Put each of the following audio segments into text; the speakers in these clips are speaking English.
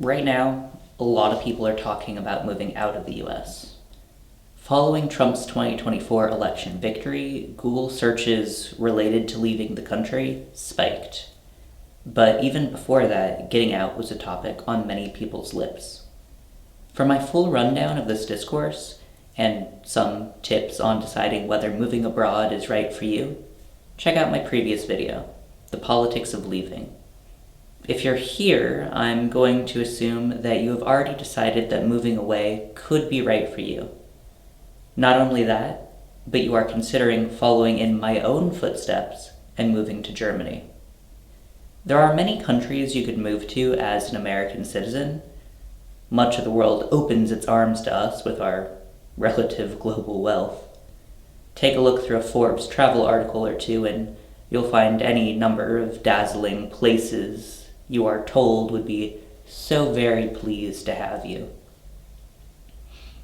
Right now, a lot of people are talking about moving out of the US. Following Trump's 2024 election victory, Google searches related to leaving the country spiked. But even before that, getting out was a topic on many people's lips. For my full rundown of this discourse, and some tips on deciding whether moving abroad is right for you, check out my previous video, The Politics of Leaving. If you're here, I'm going to assume that you have already decided that moving away could be right for you. Not only that, but you are considering following in my own footsteps and moving to Germany. There are many countries you could move to as an American citizen. Much of the world opens its arms to us with our relative global wealth. Take a look through a Forbes travel article or two and you'll find any number of dazzling places you are told would be so very pleased to have you.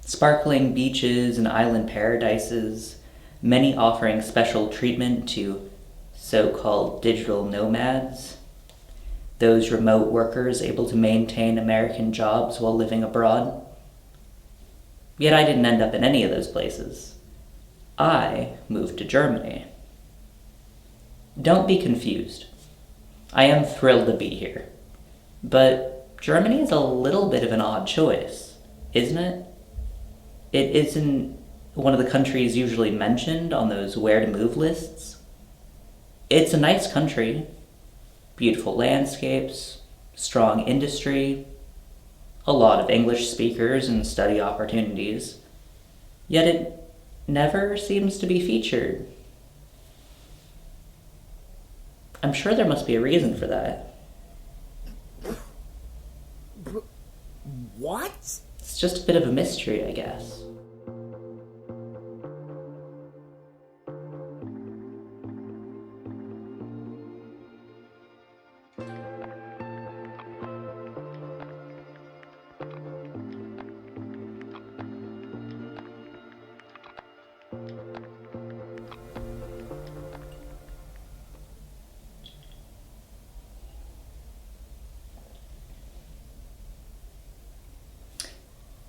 Sparkling beaches and island paradises, many offering special treatment to so-called digital nomads, those remote workers able to maintain American jobs while living abroad. Yet I didn't end up in any of those places. I moved to Germany. Don't be confused. I am thrilled to be here. But Germany is a little bit of an odd choice, isn't it? It isn't one of the countries usually mentioned on those where to move lists. It's a nice country, beautiful landscapes, strong industry, a lot of English speakers and study opportunities, yet it never seems to be featured. I'm sure there must be a reason for that. What? It's just a bit of a mystery, I guess.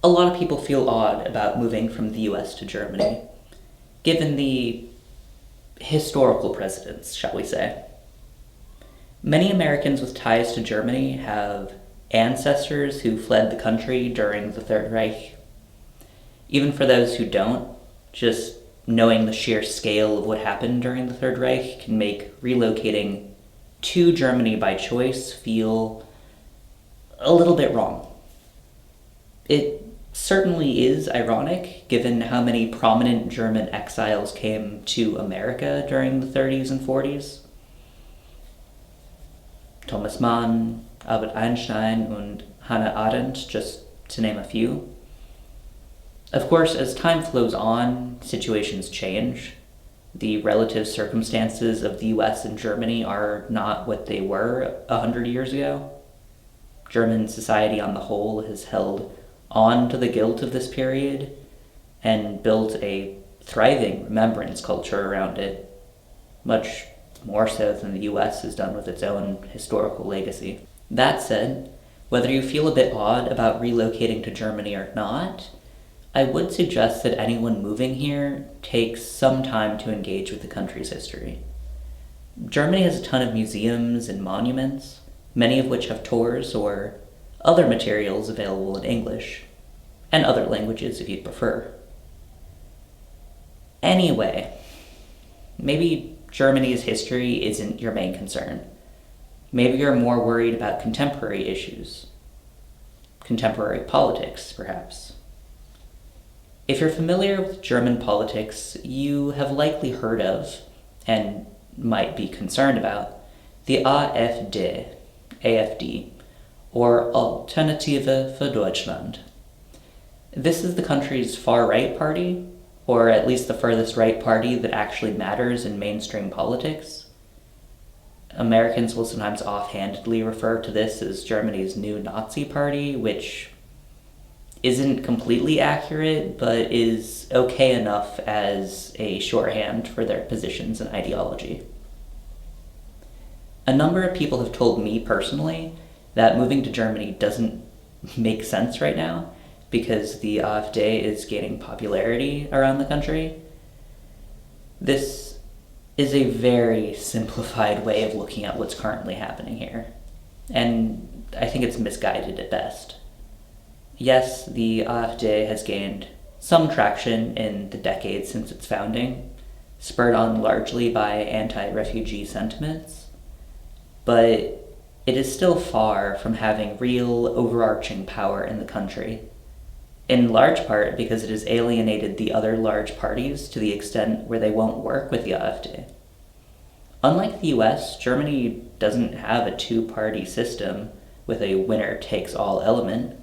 A lot of people feel odd about moving from the US to Germany, given the historical precedents, shall we say. Many Americans with ties to Germany have ancestors who fled the country during the Third Reich. Even for those who don't, just knowing the sheer scale of what happened during the Third Reich can make relocating to Germany by choice feel a little bit wrong. It certainly is ironic, given how many prominent German exiles came to America during the 30s and 40s. Thomas Mann, Albert Einstein, and Hannah Arendt, just to name a few. Of course, as time flows on, situations change. The relative circumstances of the US and Germany are not what they were 100 years ago. German society on the whole has held on to the guilt of this period and built a thriving remembrance culture around it, much more so than the US has done with its own historical legacy. That said, whether you feel a bit odd about relocating to Germany or not, I would suggest that anyone moving here takes some time to engage with the country's history. Germany has a ton of museums and monuments, many of which have tours or other materials available in English, and other languages if you'd prefer. Anyway, maybe Germany's history isn't your main concern. Maybe you're more worried about contemporary issues. Contemporary politics, perhaps. If you're familiar with German politics, you have likely heard of, and might be concerned about, the AfD, or Alternative für Deutschland. This is the country's far-right party, or at least the furthest right party that actually matters in mainstream politics. Americans will sometimes offhandedly refer to this as Germany's new Nazi party, which isn't completely accurate, but is okay enough as a shorthand for their positions and ideology. A number of people have told me personally that moving to Germany doesn't make sense right now because the AfD is gaining popularity around the country. This is a very simplified way of looking at what's currently happening here, and I think it's misguided at best. Yes, the AfD has gained some traction in the decades since its founding, spurred on largely by anti-refugee sentiments, but it is still far from having real overarching power in the country, in large part because it has alienated the other large parties to the extent where they won't work with the AfD. Unlike the US, Germany doesn't have a two-party system with a winner-takes-all element.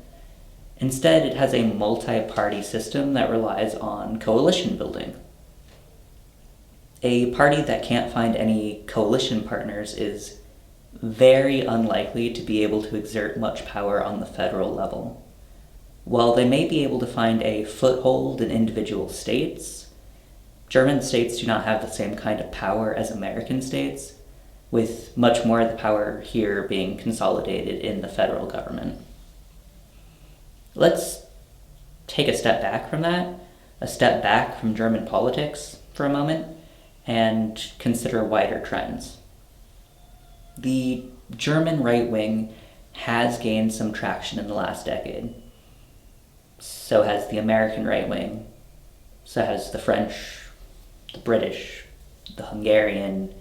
Instead, it has a multi-party system that relies on coalition building. A party that can't find any coalition partners is very unlikely to be able to exert much power on the federal level. While they may be able to find a foothold in individual states, German states do not have the same kind of power as American states, with much more of the power here being consolidated in the federal government. Let's take a step back from that, a step back from German politics for a moment, and consider wider trends. The German right wing has gained some traction in the last decade. So has the American right wing. So has the French, the British, the Hungarian.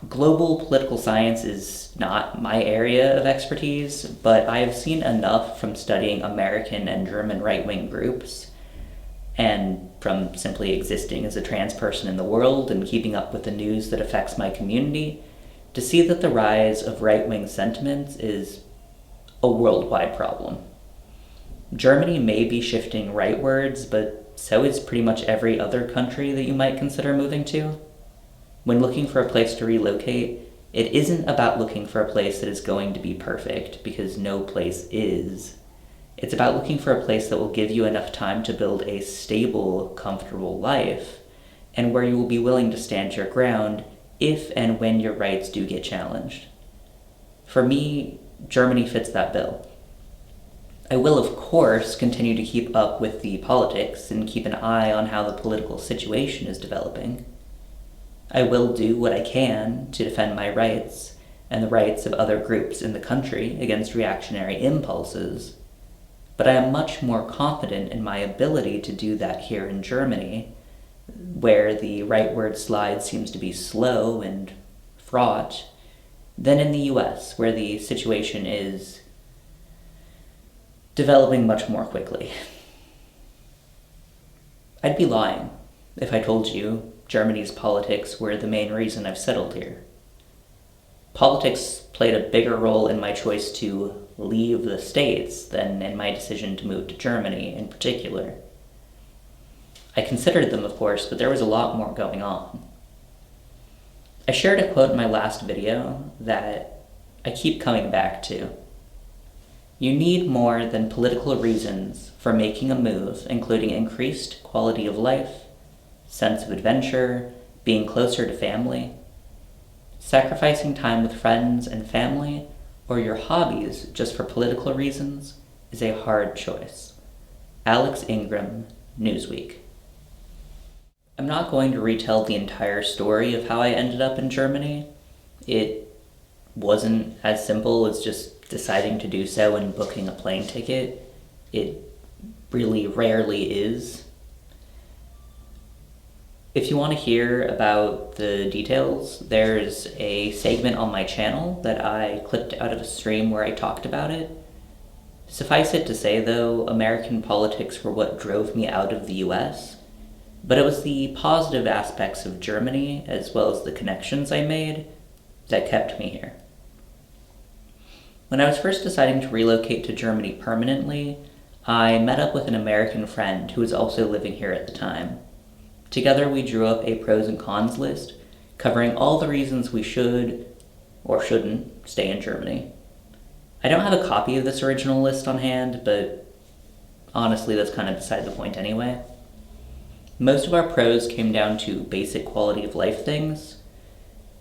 Global political science is not my area of expertise, but I have seen enough from studying American and German right-wing groups, and from simply existing as a trans person in the world and keeping up with the news that affects my community, to see that the rise of right-wing sentiments is a worldwide problem. Germany may be shifting rightwards, but so is pretty much every other country that you might consider moving to. When looking for a place to relocate, it isn't about looking for a place that is going to be perfect, because no place is. It's about looking for a place that will give you enough time to build a stable, comfortable life, and where you will be willing to stand your ground if and when your rights do get challenged. For me, Germany fits that bill. I will, of course, continue to keep up with the politics and keep an eye on how the political situation is developing. I will do what I can to defend my rights and the rights of other groups in the country against reactionary impulses, but I am much more confident in my ability to do that here in Germany, where the rightward slide seems to be slow and fraught, than in the US, where the situation is developing much more quickly. I'd be lying if I told you Germany's politics were the main reason I've settled here. Politics played a bigger role in my choice to leave the States than in my decision to move to Germany in particular. I considered them, of course, but there was a lot more going on. I shared a quote in my last video that I keep coming back to. You need more than political reasons for making a move, including increased quality of life, sense of adventure, being closer to family. Sacrificing time with friends and family, or your hobbies just for political reasons, is a hard choice. Alex Ingrim, Newskweek. I'm not going to retell the entire story of how I ended up in Germany. It wasn't as simple as just deciding to do so and booking a plane ticket. It really rarely is. If you want to hear about the details, there's a segment on my channel that I clipped out of a stream where I talked about it. Suffice it to say, though, American politics were what drove me out of the US, but it was the positive aspects of Germany, as well as the connections I made, that kept me here. When I was first deciding to relocate to Germany permanently, I met up with an American friend who was also living here at the time. Together we drew up a pros and cons list, covering all the reasons we should, or shouldn't, stay in Germany. I don't have a copy of this original list on hand, but honestly that's kind of beside the point anyway. Most of our pros came down to basic quality of life things.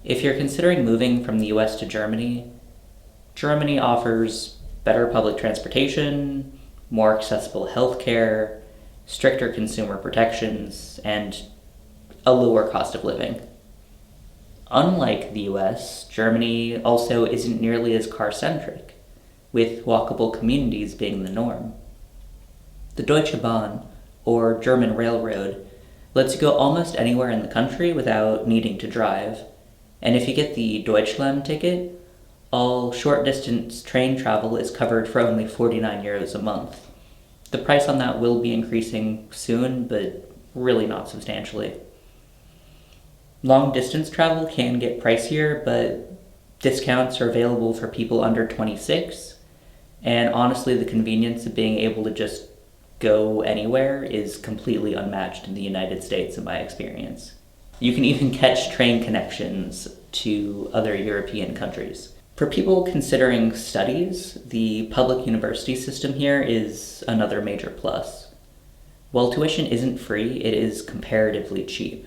If you're considering moving from the US to Germany, Germany offers better public transportation, more accessible healthcare, stricter consumer protections, and a lower cost of living. Unlike the US, Germany also isn't nearly as car-centric, with walkable communities being the norm. The Deutsche Bahn, or German Railroad, lets you go almost anywhere in the country without needing to drive, and if you get the Deutschland ticket, all short-distance train travel is covered for only 49 euros a month. The price on that will be increasing soon, but really not substantially. Long-distance travel can get pricier, but discounts are available for people under 26, and honestly, the convenience of being able to just go anywhere is completely unmatched in the United States in my experience. You can even catch train connections to other European countries. For people considering studies, the public university system here is another major plus. While tuition isn't free, it is comparatively cheap.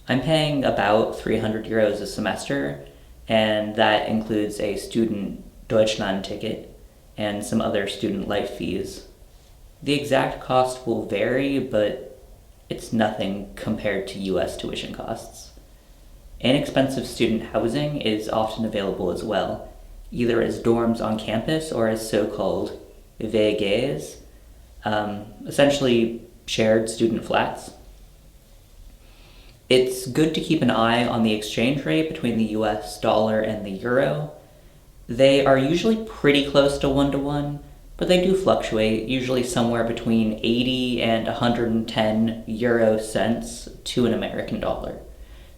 I'm paying about 300 euros a semester, and that includes a student Deutschland ticket and some other student life fees. The exact cost will vary, but it's nothing compared to US tuition costs. Inexpensive student housing is often available as well, either as dorms on campus or as so-called WGs, essentially shared student flats. It's good to keep an eye on the exchange rate between the US dollar and the euro. They are usually pretty close to 1-to-1, but they do fluctuate, usually somewhere between 80 and 110 euro cents to an American dollar.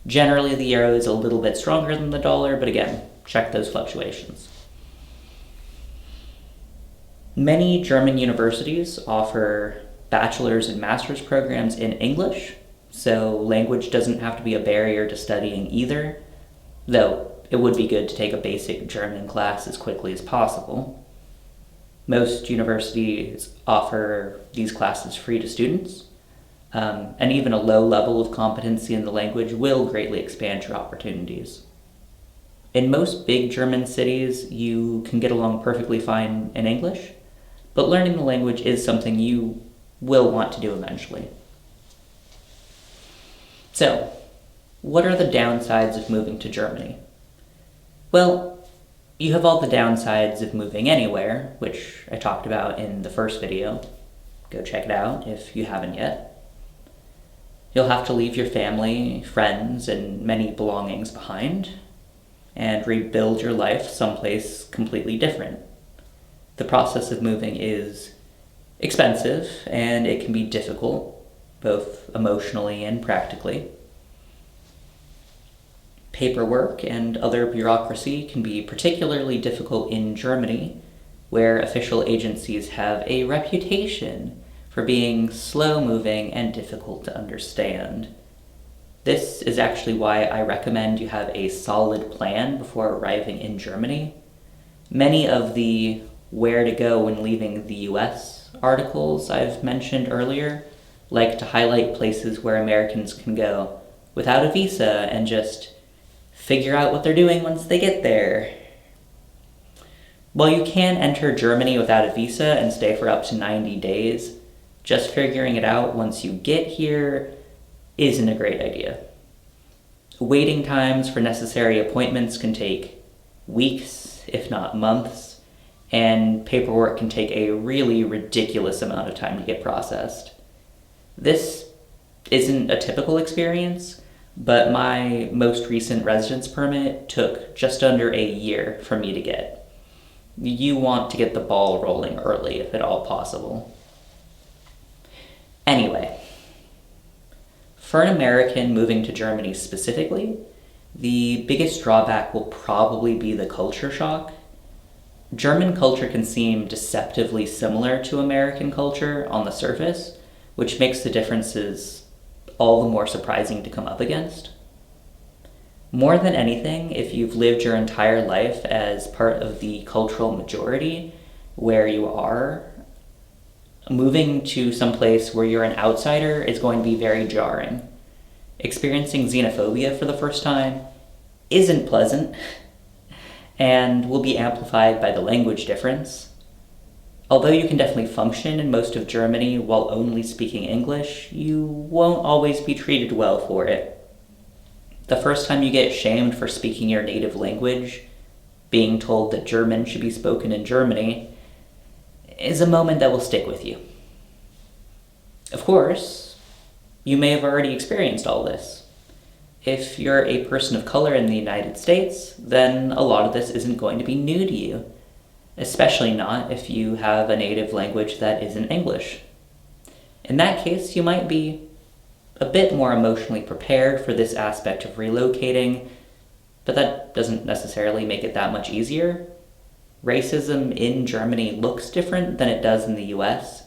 Generally, the euro is a little bit stronger than the dollar, but again, check those fluctuations. Many German universities offer bachelor's and master's programs in English, so language doesn't have to be a barrier to studying either, though it would be good to take a basic German class as quickly as possible. Most universities offer these classes free to students, and even a low level of competency in the language will greatly expand your opportunities. In most big German cities, you can get along perfectly fine in English, but learning the language is something you will want to do eventually. So, what are the downsides of moving to Germany? Well, you have all the downsides of moving anywhere, which I talked about in the first video. Go check it out if you haven't yet. You'll have to leave your family, friends, and many belongings behind, and rebuild your life someplace completely different. The process of moving is expensive, and it can be difficult, both emotionally and practically. Paperwork and other bureaucracy can be particularly difficult in Germany, where official agencies have a reputation for being slow-moving and difficult to understand. This is actually why I recommend you have a solid plan before arriving in Germany. Many of the where to go when leaving the US articles I've mentioned earlier like to highlight places where Americans can go without a visa and just figure out what they're doing once they get there. While you can enter Germany without a visa and stay for up to 90 days, just figuring it out once you get here isn't a great idea. Waiting times for necessary appointments can take weeks, if not months, and paperwork can take a really ridiculous amount of time to get processed. This isn't a typical experience, but my most recent residence permit took just under a year for me to get. You want to get the ball rolling early if at all possible. Anyway, for an American moving to Germany specifically, the biggest drawback will probably be the culture shock. German culture can seem deceptively similar to American culture on the surface, which makes the differences all the more surprising to come up against. More than anything, if you've lived your entire life as part of the cultural majority where you are, moving to some place where you're an outsider is going to be very jarring. Experiencing xenophobia for the first time isn't pleasant, and will be amplified by the language difference. Although you can definitely function in most of Germany while only speaking English, you won't always be treated well for it. The first time you get shamed for speaking your native language, being told that German should be spoken in Germany, is a moment that will stick with you. Of course, you may have already experienced all this. If you're a person of color in the United States, then a lot of this isn't going to be new to you, especially not if you have a native language that isn't English. In that case, you might be a bit more emotionally prepared for this aspect of relocating, but that doesn't necessarily make it that much easier. Racism in Germany looks different than it does in the US,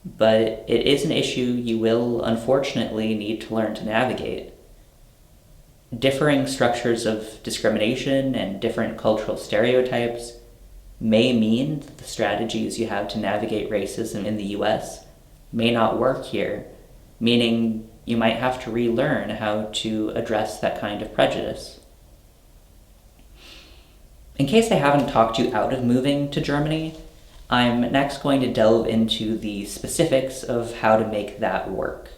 but it is an issue you will unfortunately need to learn to navigate. Differing structures of discrimination and different cultural stereotypes may mean that the strategies you have to navigate racism in the US may not work here, meaning you might have to relearn how to address that kind of prejudice. In case I haven't talked you out of moving to Germany, I'm next going to delve into the specifics of how to make that work.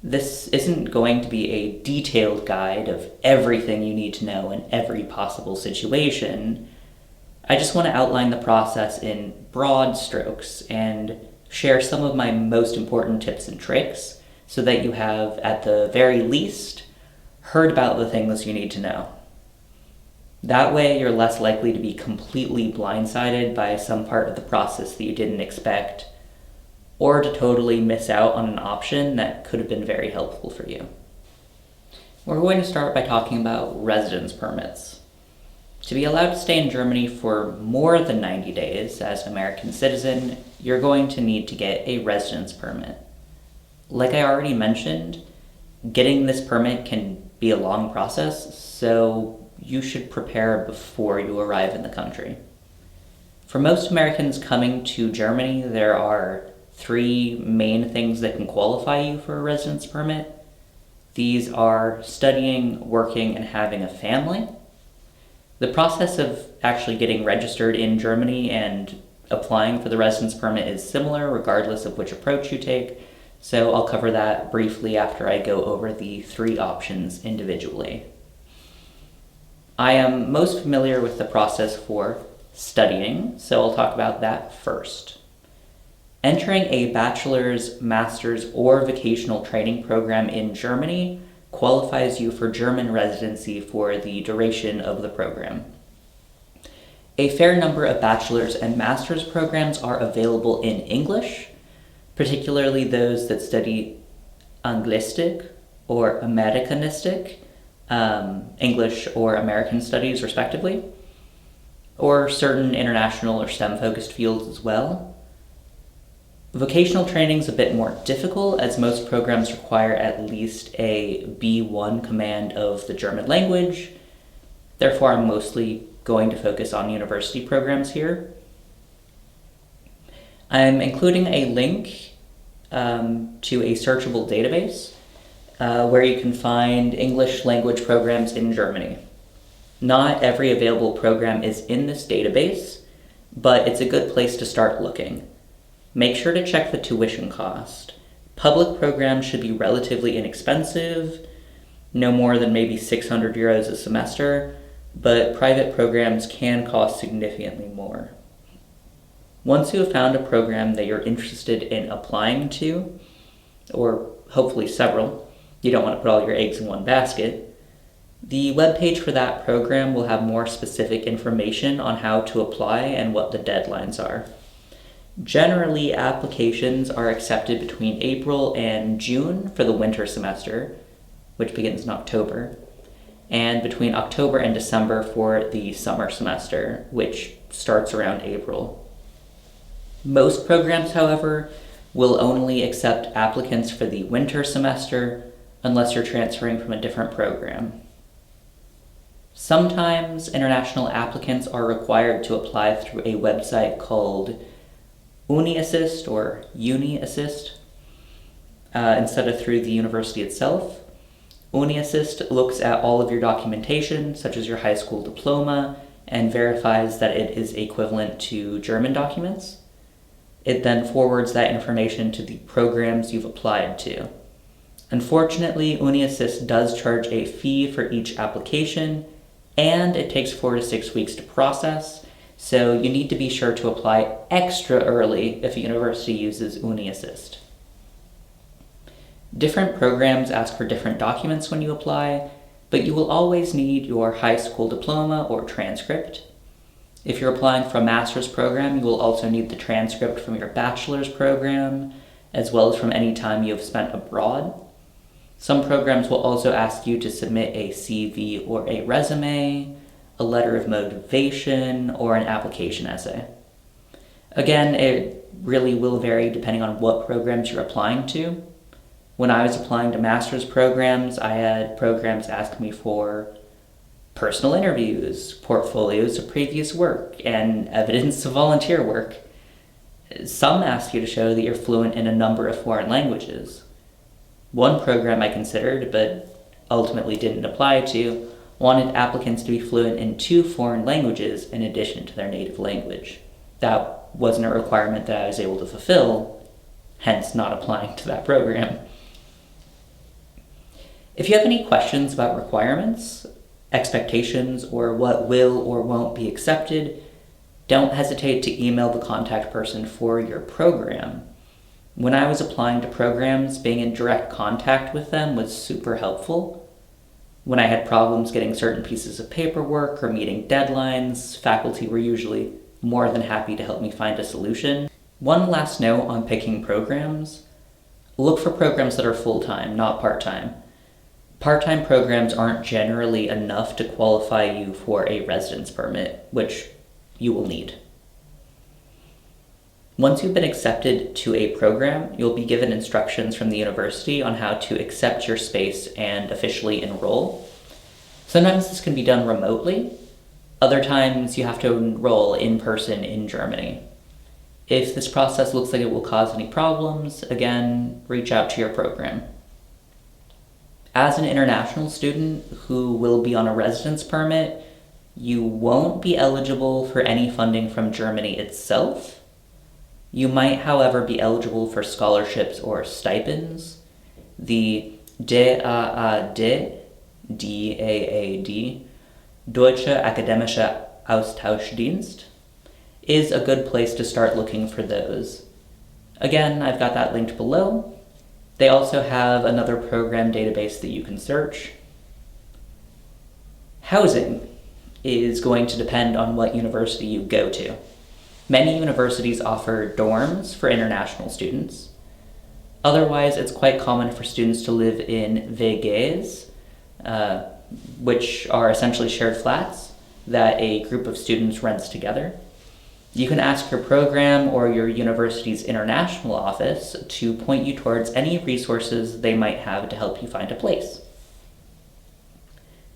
This isn't going to be a detailed guide of everything you need to know in every possible situation. I just want to outline the process in broad strokes and share some of my most important tips and tricks so that you have, at the very least, heard about the things you need to know. That way, you're less likely to be completely blindsided by some part of the process that you didn't expect, or to totally miss out on an option that could have been very helpful for you. We're going to start by talking about residence permits. To be allowed to stay in Germany for more than 90 days as an American citizen, you're going to need to get a residence permit. Like I already mentioned, getting this permit can be a long process, so you should prepare before you arrive in the country. For most Americans coming to Germany, there are 3 main things that can qualify you for a residence permit. These are studying, working, and having a family. The process of actually getting registered in Germany and applying for the residence permit is similar regardless of which approach you take, so I'll cover that briefly after I go over the 3 options individually. I am most familiar with the process for studying, so I'll talk about that first. Entering a bachelor's, master's, or vocational training program in Germany qualifies you for German residency for the duration of the program. A fair number of bachelor's and master's programs are available in English, particularly those that study Anglistik or Amerikanistik, English or American studies respectively, or certain international or STEM-focused fields as well. Vocational training is a bit more difficult as most programs require at least a B1 command of the German language. Therefore, I'm mostly going to focus on university programs here. I'm including a link to a searchable database where you can find English language programs in Germany. Not every available program is in this database, but it's a good place to start looking. Make sure to check the tuition cost. Public programs should be relatively inexpensive, no more than maybe 600 euros a semester, but private programs can cost significantly more. Once you have found a program that you're interested in applying to, or hopefully several, you don't want to put all your eggs in one basket, the webpage for that program will have more specific information on how to apply and what the deadlines are. Generally, applications are accepted between April and June for the winter semester, which begins in October, and between October and December for the summer semester, which starts around April. Most programs, however, will only accept applicants for the winter semester unless you're transferring from a different program. Sometimes international applicants are required to apply through a website called UniAssist or UniAssist instead of through the university itself. UniAssist looks at all of your documentation, such as your high school diploma, and verifies that it is equivalent to German documents. It then forwards that information to the programs you've applied to. Unfortunately, UniAssist does charge a fee for each application, and it takes 4 to 6 weeks to process, so you need to be sure to apply extra early if a university uses UniAssist. Different programs ask for different documents when you apply, but you will always need your high school diploma or transcript. If you're applying for a master's program, you will also need the transcript from your bachelor's program, as well as from any time you have spent abroad. Some programs will also ask you to submit a CV or a resume, a letter of motivation, or an application essay. Again, it really will vary depending on what programs you're applying to. When I was applying to master's programs, I had programs ask me for personal interviews, portfolios of previous work, and evidence of volunteer work. Some ask you to show that you're fluent in a number of foreign languages. One program I considered, but ultimately didn't apply to, wanted applicants to be fluent in 2 foreign languages in addition to their native language. That wasn't a requirement that I was able to fulfill, hence not applying to that program. If you have any questions about requirements, expectations, or what will or won't be accepted, don't hesitate to email the contact person for your program. When I was applying to programs, being in direct contact with them was super helpful. When I had problems getting certain pieces of paperwork or meeting deadlines, faculty were usually more than happy to help me find a solution. One last note on picking programs: look for programs that are full-time, not part-time. Part-time programs aren't generally enough to qualify you for a residence permit, which you will need. Once you've been accepted to a program, you'll be given instructions from the university on how to accept your space and officially enroll. Sometimes this can be done remotely. Other times you have to enroll in person in Germany. If this process looks like it will cause any problems, again, reach out to your program. As an international student who will be on a residence permit, you won't be eligible for any funding from Germany itself. You might, however, be eligible for scholarships or stipends. The DAAD, DAAD, Deutsche Akademische Austauschdienst, is a good place to start looking for those. Again, I've got that linked below. They also have another program database that you can search. Housing is going to depend on what university you go to. Many universities offer dorms for international students. Otherwise, it's quite common for students to live in WGs, which are essentially shared flats that a group of students rents together. You can ask your program or your university's international office to point you towards any resources they might have to help you find a place.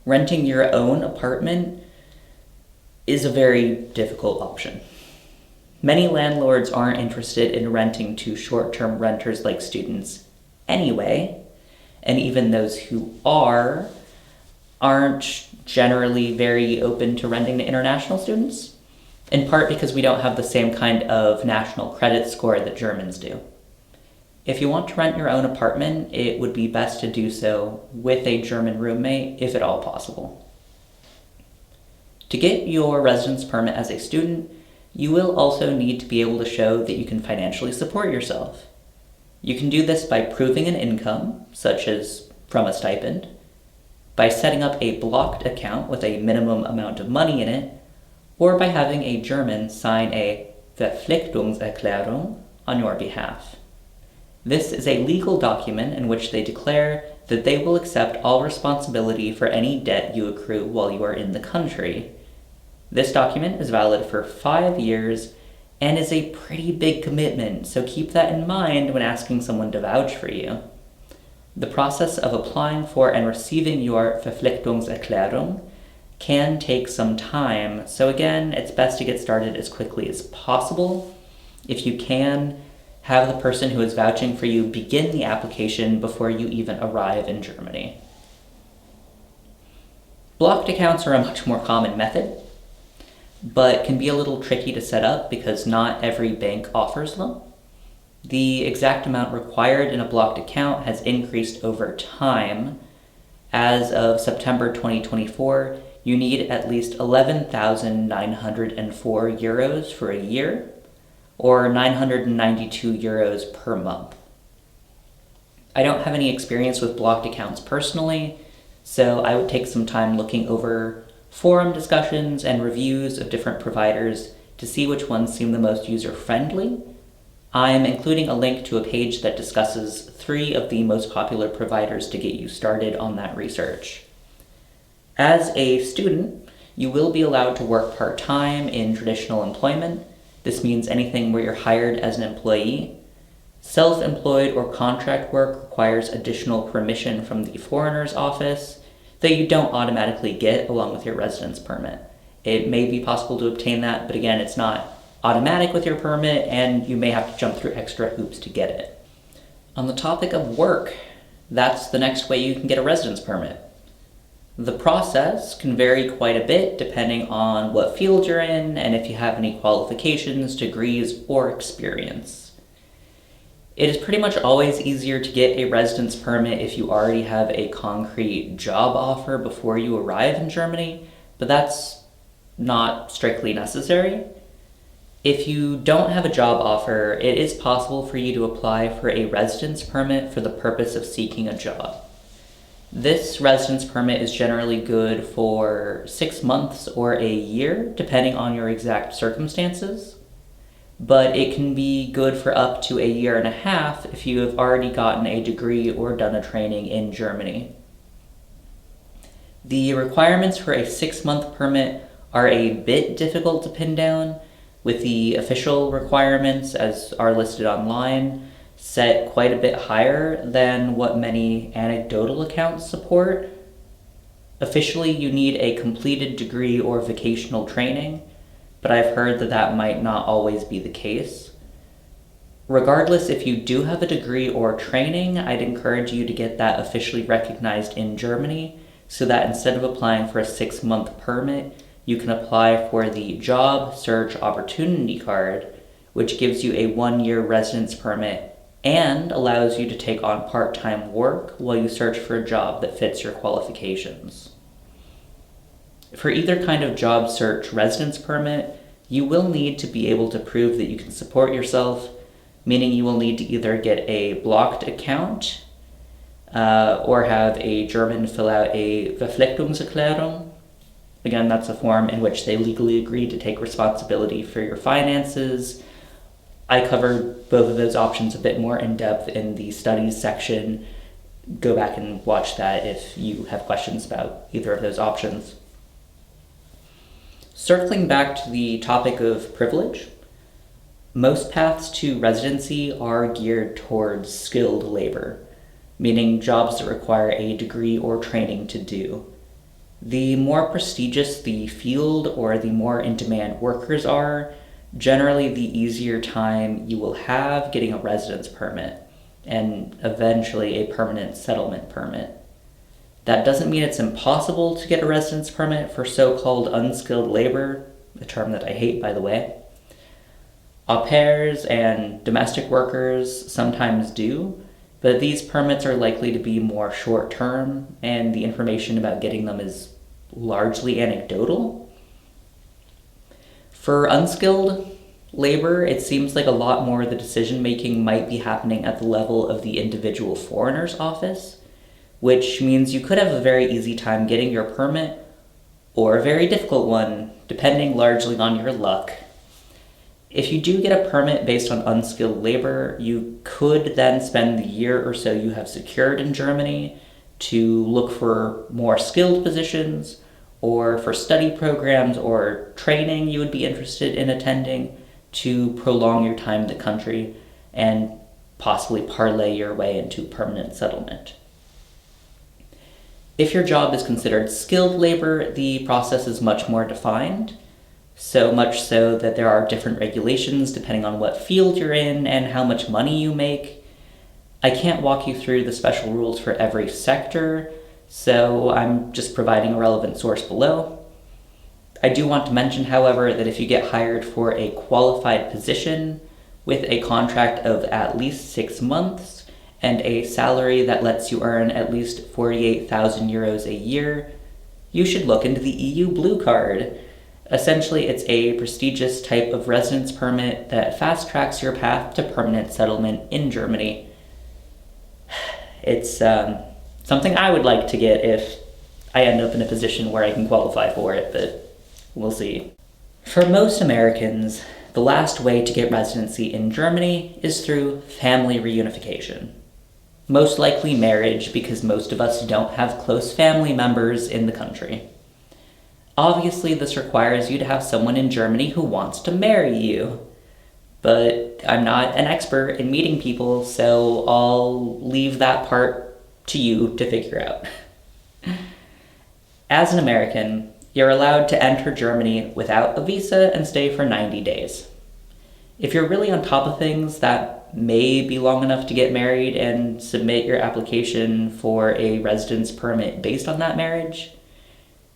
Renting your own apartment is a very difficult option. Many landlords aren't interested in renting to short-term renters like students anyway, and even those who aren't generally very open to renting to international students, in part because we don't have the same kind of national credit score that Germans do. If you want to rent your own apartment, it would be best to do so with a German roommate, if at all possible. To get your residence permit as a student, you will also need to be able to show that you can financially support yourself. You can do this by proving an income, such as from a stipend, by setting up a blocked account with a minimum amount of money in it, or by having a German sign a Verpflichtungserklärung on your behalf. This is a legal document in which they declare that they will accept all responsibility for any debt you accrue while you are in the country. This document is valid for 5 years and is a pretty big commitment, so keep that in mind when asking someone to vouch for you. The process of applying for and receiving your Verpflichtungserklärung can take some time, so again, it's best to get started as quickly as possible. If you can, have the person who is vouching for you begin the application before you even arrive in Germany. Blocked accounts are a much more common method. but can be a little tricky to set up because not every bank offers them. The exact amount required in a blocked account has increased over time. As of September 2024, you need at least 11,904 euros for a year, or 992 euros per month. I don't have any experience with blocked accounts personally, so I would take some time looking over forum discussions and reviews of different providers to see which ones seem the most user-friendly. I'm including a link to a page that discusses 3 of the most popular providers to get you started on that research. As a student, you will be allowed to work part-time in traditional employment. This means anything where you're hired as an employee. Self-employed or contract work requires additional permission from the Foreigners Office that you don't automatically get along with your residence permit. It may be possible to obtain that, but again, it's not automatic with your permit, and you may have to jump through extra hoops to get it. On the topic of work, that's the next way you can get a residence permit. The process can vary quite a bit depending on what field you're in and if you have any qualifications, degrees, or experience. It is pretty much always easier to get a residence permit if you already have a concrete job offer before you arrive in Germany, but that's not strictly necessary. If you don't have a job offer, it is possible for you to apply for a residence permit for the purpose of seeking a job. This residence permit is generally good for 6 months or a year, depending on your exact circumstances, but it can be good for up to a year and a half if you have already gotten a degree or done a training in Germany. The requirements for a 6-month permit are a bit difficult to pin down, with the official requirements, as are listed online, set quite a bit higher than what many anecdotal accounts support. Officially, you need a completed degree or vocational training, but I've heard that that might not always be the case. Regardless, if you do have a degree or training, I'd encourage you to get that officially recognized in Germany, so that instead of applying for a 6-month permit, you can apply for the Job Search Opportunity Card, which gives you a 1-year residence permit and allows you to take on part-time work while you search for a job that fits your qualifications. For either kind of job search residence permit, you will need to be able to prove that you can support yourself, meaning you will need to either get a blocked account or have a German fill out a Verpflichtungserklärung. Again, that's a form in which they legally agree to take responsibility for your finances. I covered both of those options a bit more in depth in the studies section. Go back and watch that if you have questions about either of those options. Circling back to the topic of privilege, most paths to residency are geared towards skilled labor, meaning jobs that require a degree or training to do. The more prestigious the field or the more in-demand workers are, generally the easier time you will have getting a residence permit and eventually a permanent settlement permit. That doesn't mean it's impossible to get a residence permit for so-called unskilled labor, a term that I hate, by the way. Au pairs and domestic workers sometimes do, but these permits are likely to be more short-term, and the information about getting them is largely anecdotal. For unskilled labor, it seems like a lot more of the decision-making might be happening at the level of the individual foreigner's office, which means you could have a very easy time getting your permit, or a very difficult one, depending largely on your luck. If you do get a permit based on unskilled labor, you could then spend the year or so you have secured in Germany to look for more skilled positions, or for study programs or training you would be interested in attending to prolong your time in the country and possibly parlay your way into permanent settlement. If your job is considered skilled labor, the process is much more defined, so much so that there are different regulations depending on what field you're in and how much money you make. I can't walk you through the special rules for every sector, so I'm just providing a relevant source below. I do want to mention, however, that if you get hired for a qualified position with a contract of at least 6 months and a salary that lets you earn at least 48,000 euros a year, you should look into the EU Blue Card. Essentially, it's a prestigious type of residence permit that fast-tracks your path to permanent settlement in Germany. It's something I would like to get if I end up in a position where I can qualify for it, but we'll see. For most Americans, the last way to get residency in Germany is through family reunification. Most likely marriage, because most of us don't have close family members in the country. Obviously, this requires you to have someone in Germany who wants to marry you. But I'm not an expert in meeting people, so I'll leave that part to you to figure out. As an American, you're allowed to enter Germany without a visa and stay for 90 days. If you're really on top of things, that may be long enough to get married and submit your application for a residence permit based on that marriage.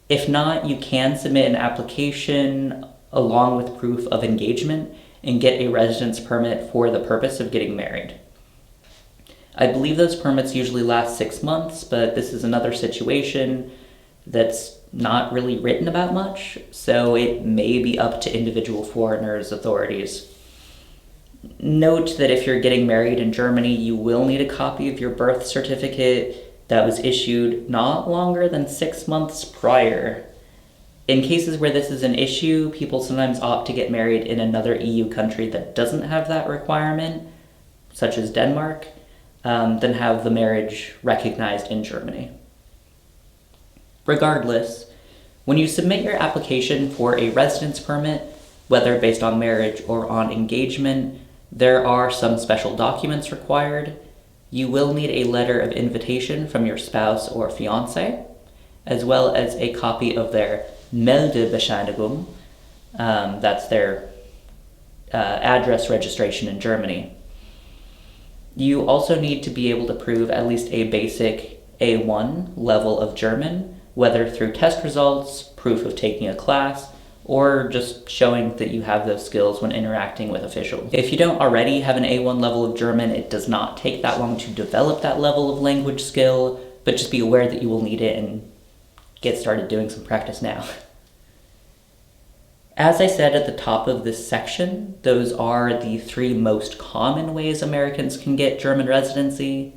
If not, you can submit an application along with proof of engagement and get a residence permit for the purpose of getting married. I believe those permits usually last 6 months, but this is another situation that's not really written about much, so it may be up to individual foreigners' authorities. Note that if you're getting married in Germany, you will need a copy of your birth certificate that was issued not longer than 6 months prior. In cases where this is an issue, people sometimes opt to get married in another EU country that doesn't have that requirement, such as Denmark, than have the marriage recognized in Germany. Regardless, when you submit your application for a residence permit, whether based on marriage or on engagement, there are some special documents required. You will need a letter of invitation from your spouse or fiancé, as well as a copy of their Meldebescheinigung, that's their address registration in Germany. You also need to be able to prove at least a basic A1 level of German, whether through test results, proof of taking a class, or just showing that you have those skills when interacting with officials. If you don't already have an A1 level of German, it does not take that long to develop that level of language skill, but just be aware that you will need it and get started doing some practice now. As I said at the top of this section, those are the 3 most common ways Americans can get German residency.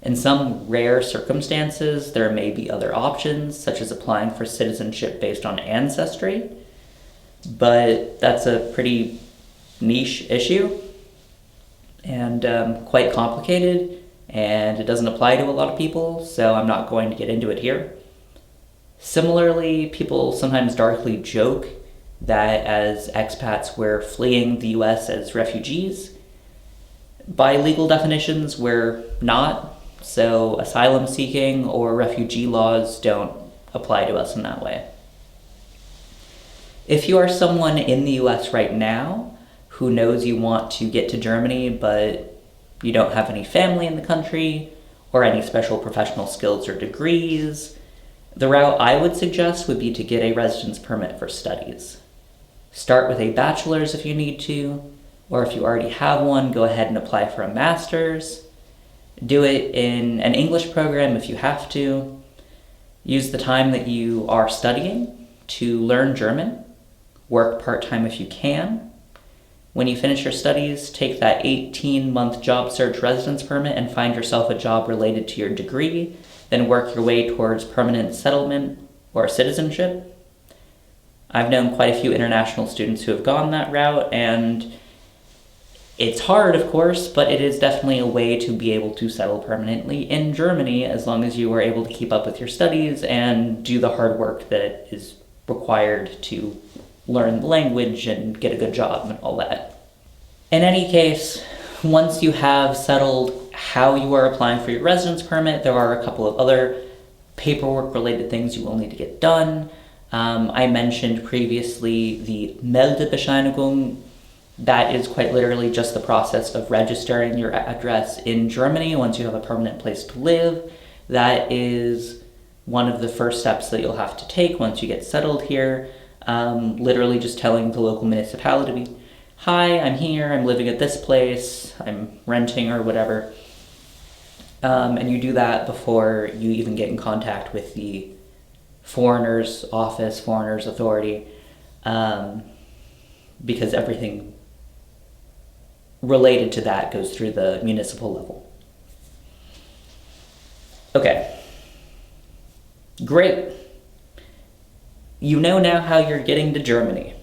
In some rare circumstances, there may be other options, such as applying for citizenship based on ancestry, but that's a pretty niche issue and quite complicated, and it doesn't apply to a lot of people, so I'm not going to get into it here. Similarly, people sometimes darkly joke that as expats we're fleeing the US as refugees. By legal definitions, we're not, so asylum seeking or refugee laws don't apply to us in that way. If you are someone in the US right now who knows you want to get to Germany, but you don't have any family in the country or any special professional skills or degrees, the route I would suggest would be to get a residence permit for studies. Start with a bachelor's if you need to, or if you already have one, go ahead and apply for a master's. Do it in an English program if you have to. Use the time that you are studying to learn German. Work part-time if you can. When you finish your studies, take that 18-month job search residence permit and find yourself a job related to your degree, then work your way towards permanent settlement or citizenship. I've known quite a few international students who have gone that route, and it's hard, of course, but it is definitely a way to be able to settle permanently in Germany as long as you are able to keep up with your studies and do the hard work that is required to learn the language and get a good job and all that. In any case, once you have settled how you are applying for your residence permit, there are a couple of other paperwork-related things you will need to get done. I mentioned previously the Meldebescheinigung. That is quite literally just the process of registering your address in Germany once you have a permanent place to live. That is one of the first steps that you'll have to take once you get settled here. literally just telling the local municipality, hi, I'm here, I'm living at this place, I'm renting or whatever. And you do that before you even get in contact with the foreigners office, foreigners authority, because everything related to that goes through the municipal level. Okay. Great. You know now how you're getting to Germany.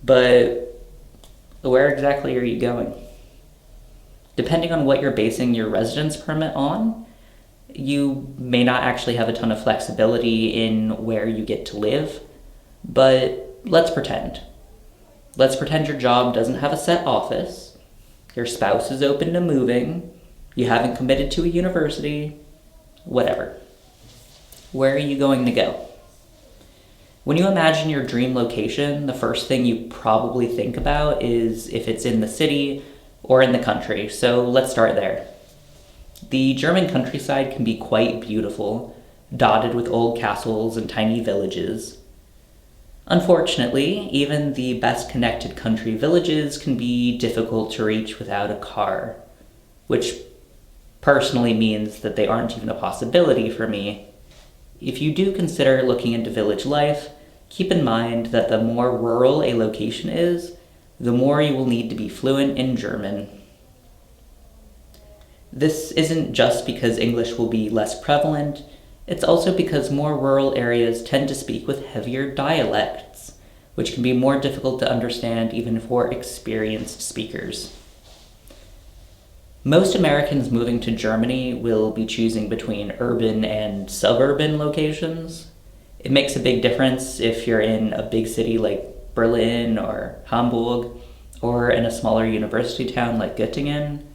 But where exactly are you going? Depending on what you're basing your residence permit on, you may not actually have a ton of flexibility in where you get to live, but let's pretend. Let's pretend your job doesn't have a set office, your spouse is open to moving, you haven't committed to a university, whatever. Where are you going to go? When you imagine your dream location, the first thing you probably think about is if it's in the city or in the country, so let's start there. The German countryside can be quite beautiful, dotted with old castles and tiny villages. Unfortunately, even the best connected country villages can be difficult to reach without a car, which personally means that they aren't even a possibility for me. If you do consider looking into village life, keep in mind that the more rural a location is, the more you will need to be fluent in German. This isn't just because English will be less prevalent, it's also because more rural areas tend to speak with heavier dialects, which can be more difficult to understand even for experienced speakers. Most Americans moving to Germany will be choosing between urban and suburban locations. It makes a big difference if you're in a big city like Berlin or Hamburg, or in a smaller university town like Göttingen.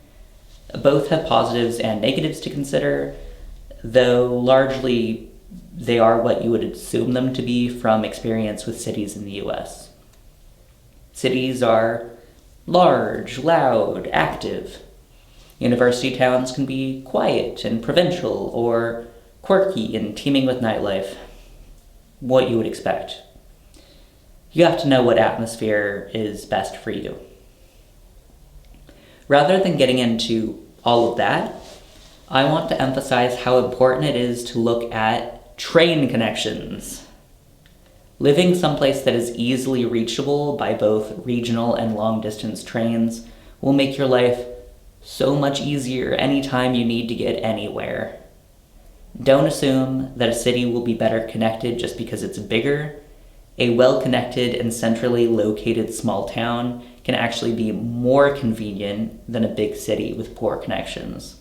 Both have positives and negatives to consider, though largely they are what you would assume them to be from experience with cities in the US. Cities are large, loud, active. University towns can be quiet and provincial, or quirky and teeming with nightlife. What you would expect. You have to know what atmosphere is best for you. Rather than getting into all of that, I want to emphasize how important it is to look at train connections. Living someplace that is easily reachable by both regional and long-distance trains will make your life so much easier anytime you need to get anywhere. Don't assume that a city will be better connected just because it's bigger. A well-connected and centrally located small town can actually be more convenient than a big city with poor connections.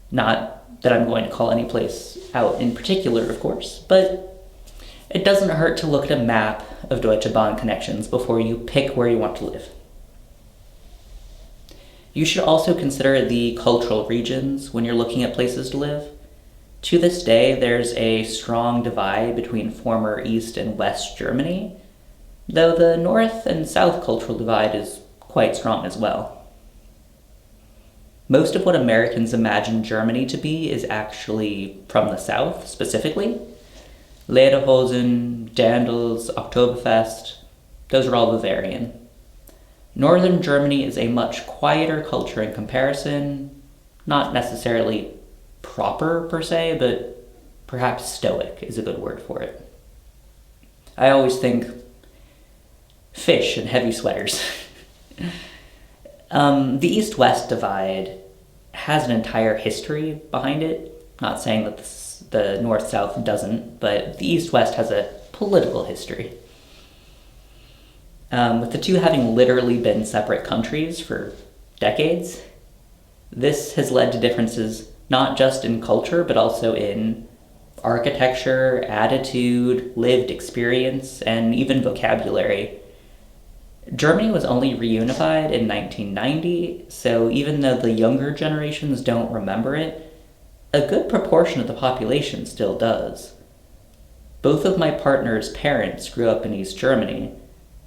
Not that I'm going to call any place out in particular, of course, but it doesn't hurt to look at a map of Deutsche Bahn connections before you pick where you want to live. You should also consider the cultural regions when you're looking at places to live. To this day, there's a strong divide between former East and West Germany, though the North and South cultural divide is quite strong as well. Most of what Americans imagine Germany to be is actually from the South, specifically. Lederhosen, Dandels, Oktoberfest, those are all Bavarian. Northern Germany is a much quieter culture in comparison, not necessarily proper per se, but perhaps stoic is a good word for it. I always think fish and heavy sweaters. The East-West divide has an entire history behind it. Not saying that the North-South doesn't, but the East-West has a political history. With the two having literally been separate countries for decades, this has led to differences not just in culture, but also in architecture, attitude, lived experience, and even vocabulary. Germany was only reunified in 1990, so even though the younger generations don't remember it, a good proportion of the population still does. Both of my partner's parents grew up in East Germany.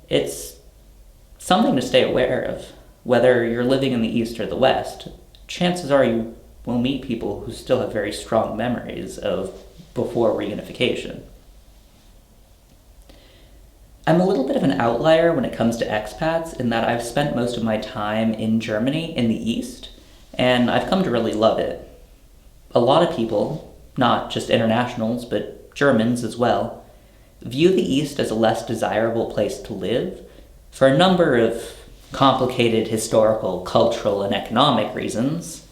It's something to stay aware of. Whether you're living in the East or the West, chances are you will meet people who still have very strong memories of before reunification. I'm a little bit of an outlier when it comes to expats in that I've spent most of my time in Germany in the East, and I've come to really love it. A lot of people, not just internationals, but Germans as well, view the East as a less desirable place to live for a number of complicated historical, cultural, and economic reasons.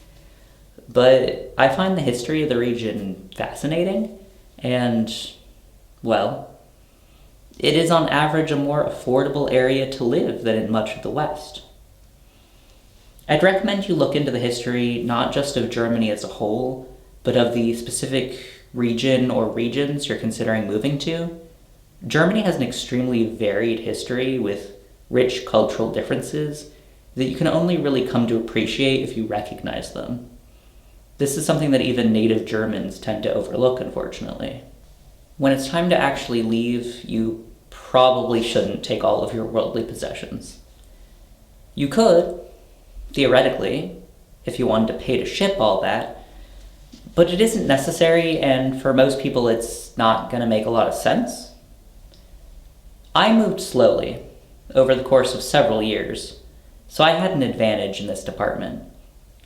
But I find the history of the region fascinating, and, well, it is on average a more affordable area to live than in much of the West. I'd recommend you look into the history not just of Germany as a whole, but of the specific region or regions you're considering moving to. Germany has an extremely varied history with rich cultural differences that you can only really come to appreciate if you recognize them. This is something that even native Germans tend to overlook, unfortunately. When it's time to actually leave, you probably shouldn't take all of your worldly possessions. You could, theoretically, if you wanted to pay to ship all that, but it isn't necessary, and for most people it's not going to make a lot of sense. I moved slowly, over the course of several years, so I had an advantage in this department.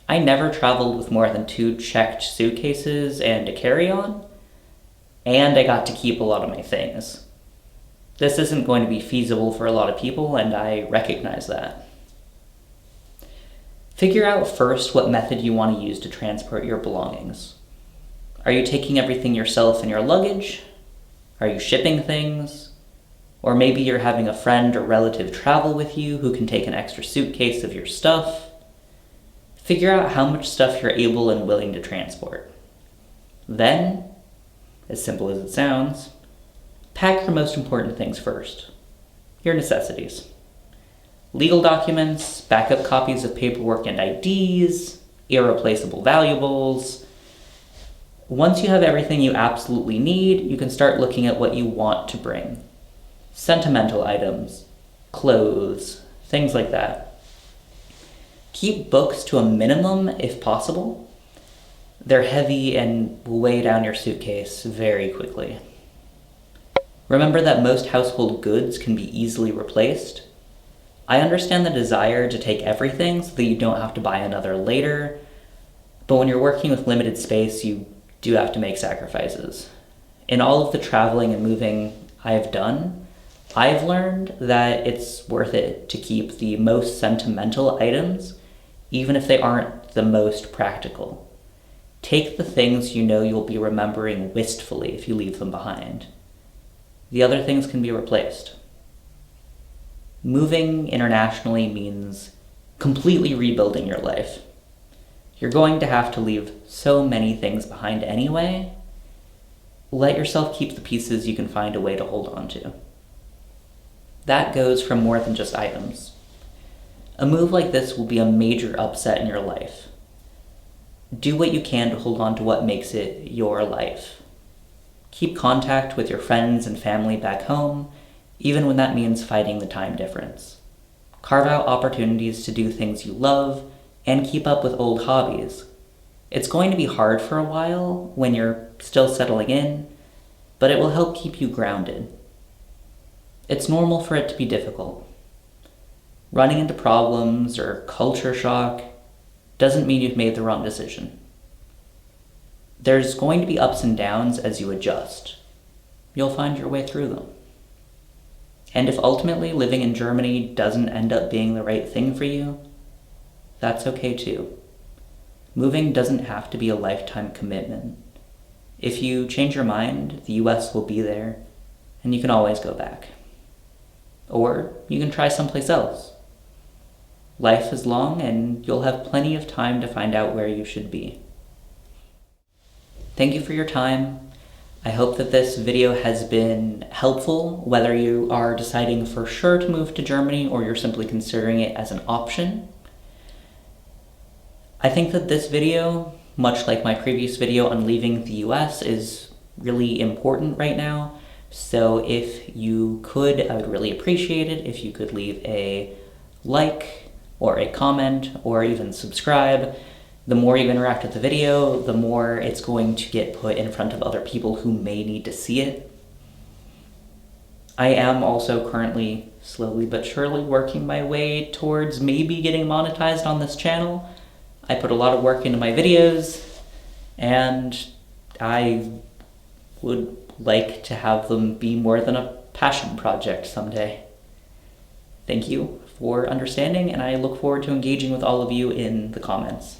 I never traveled with more than 2 checked suitcases and a carry-on, and I got to keep a lot of my things. This isn't going to be feasible for a lot of people, and I recognize that. Figure out first what method you want to use to transport your belongings. Are you taking everything yourself in your luggage? Are you shipping things? Or maybe you're having a friend or relative travel with you who can take an extra suitcase of your stuff. Figure out how much stuff you're able and willing to transport. Then, as simple as it sounds, pack your most important things first. Your necessities. Legal documents, backup copies of paperwork and IDs, irreplaceable valuables. Once you have everything you absolutely need, you can start looking at what you want to bring. Sentimental items, clothes, things like that. Keep books to a minimum if possible. They're heavy and will weigh down your suitcase very quickly. Remember that most household goods can be easily replaced. I understand the desire to take everything so that you don't have to buy another later, but when you're working with limited space, you do have to make sacrifices. In all of the traveling and moving I've done, I've learned that it's worth it to keep the most sentimental items, even if they aren't the most practical. Take the things you know you'll be remembering wistfully if you leave them behind. The other things can be replaced. Moving internationally means completely rebuilding your life. You're going to have to leave so many things behind anyway. Let yourself keep the pieces you can find a way to hold on to. That goes for more than just items. A move like this will be a major upset in your life. Do what you can to hold on to what makes it your life. Keep contact with your friends and family back home, even when that means fighting the time difference. Carve out opportunities to do things you love and keep up with old hobbies. It's going to be hard for a while when you're still settling in, but it will help keep you grounded. It's normal for it to be difficult. Running into problems or culture shock doesn't mean you've made the wrong decision. There's going to be ups and downs as you adjust. You'll find your way through them. And if ultimately living in Germany doesn't end up being the right thing for you, that's okay too. Moving doesn't have to be a lifetime commitment. If you change your mind, the US will be there, and you can always go back. Or you can try someplace else. Life is long, and you'll have plenty of time to find out where you should be. Thank you for your time. I hope that this video has been helpful, whether you are deciding for sure to move to Germany or you're simply considering it as an option. I think that this video, much like my previous video on leaving the US, is really important right now. So if you could, I would really appreciate it if you could leave a like or a comment or even subscribe. The more you interact with the video, the more it's going to get put in front of other people who may need to see it. I am also currently slowly but surely working my way towards maybe getting monetized on this channel. I put a lot of work into my videos, and I would like to have them be more than a passion project someday. Thank you for understanding, and I look forward to engaging with all of you in the comments.